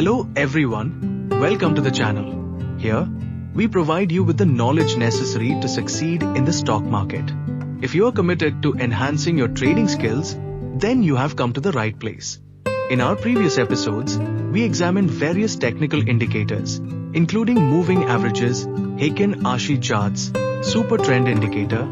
Hello everyone, welcome to the channel. Here, we provide you with the knowledge necessary to succeed in the stock market. If you are committed to enhancing your trading skills, then you have come to the right place. In our previous episodes, we examined various technical indicators, including moving averages, Heikin Ashi Charts, Super Trend Indicator,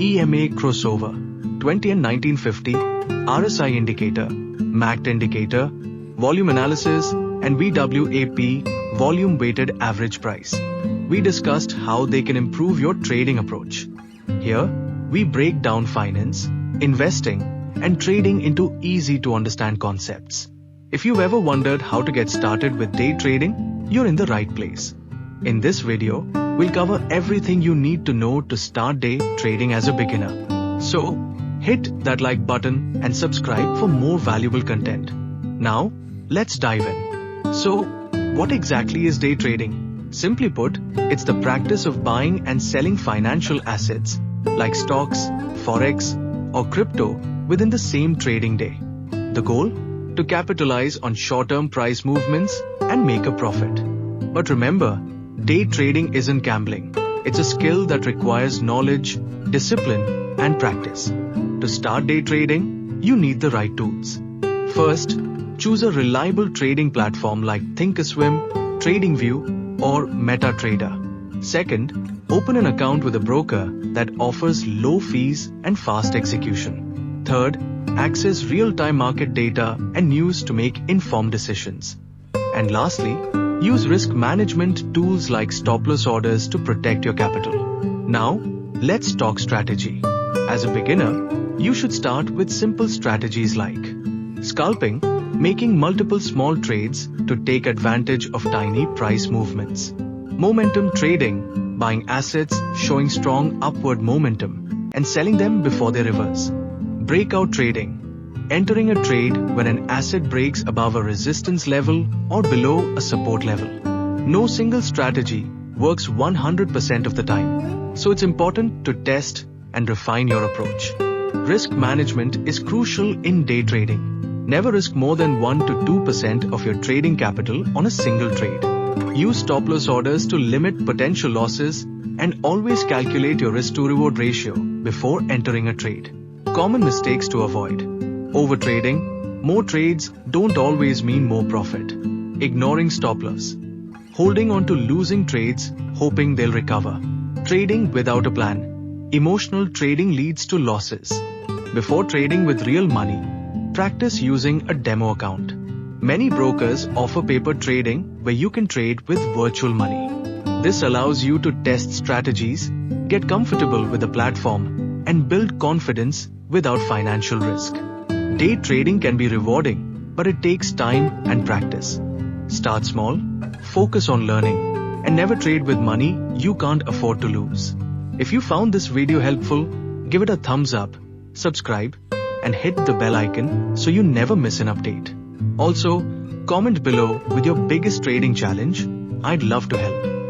EMA Crossover, 20 and 1950, RSI Indicator, MACD Indicator, Volume Analysis, and VWAP, Volume Weighted Average Price. We discussed how they can improve your trading approach. Here, we break down finance, investing, and trading into easy-to-understand concepts. If you've ever wondered how to get started with day trading, you're in the right place. In this video, we'll cover everything you need to know to start day trading as a beginner. So, hit that like button and subscribe for more valuable content. Now, let's dive in. So, what exactly is day trading? Simply put, it's the practice of buying and selling financial assets like stocks, forex, or crypto within the same trading day. The goal? To capitalize on short-term price movements and make a profit. But remember, day trading isn't gambling. It's a skill that requires knowledge, discipline, and practice. To start day trading, you need the right tools. First, choose a reliable trading platform like Thinkorswim, TradingView, or MetaTrader. Second, open an account with a broker that offers low fees and fast execution. Third, access real-time market data and news to make informed decisions. And lastly, use risk management tools like stop-loss orders to protect your capital. Now, let's talk strategy. As a beginner, you should start with simple strategies like scalping, making multiple small trades to take advantage of tiny price movements. Momentum trading, buying assets showing strong upward momentum and selling them before they reverse. Breakout trading, entering a trade when an asset breaks above a resistance level or below a support level. No single strategy works 100% of the time, so it's important to test and refine your approach. Risk management is crucial in day trading. Never risk more than 1 to 2% of your trading capital on a single trade. Use stop-loss orders to limit potential losses and always calculate your risk-to-reward ratio before entering a trade. Common mistakes to avoid. Overtrading. More trades don't always mean more profit. Ignoring stop-loss. Holding on to losing trades, hoping they'll recover. Trading without a plan. Emotional trading leads to losses. Before trading with real money, practice using a demo account. Many brokers offer paper trading where you can trade with virtual money. This allows you to test strategies, get comfortable with the platform, and build confidence without financial risk. Day trading can be rewarding, but it takes time and practice. Start small, focus on learning, and never trade with money you can't afford to lose. If you found this video helpful, give it a thumbs up, subscribe, and hit the bell icon so you never miss an update. Also, comment below with your biggest trading challenge. I'd love to help.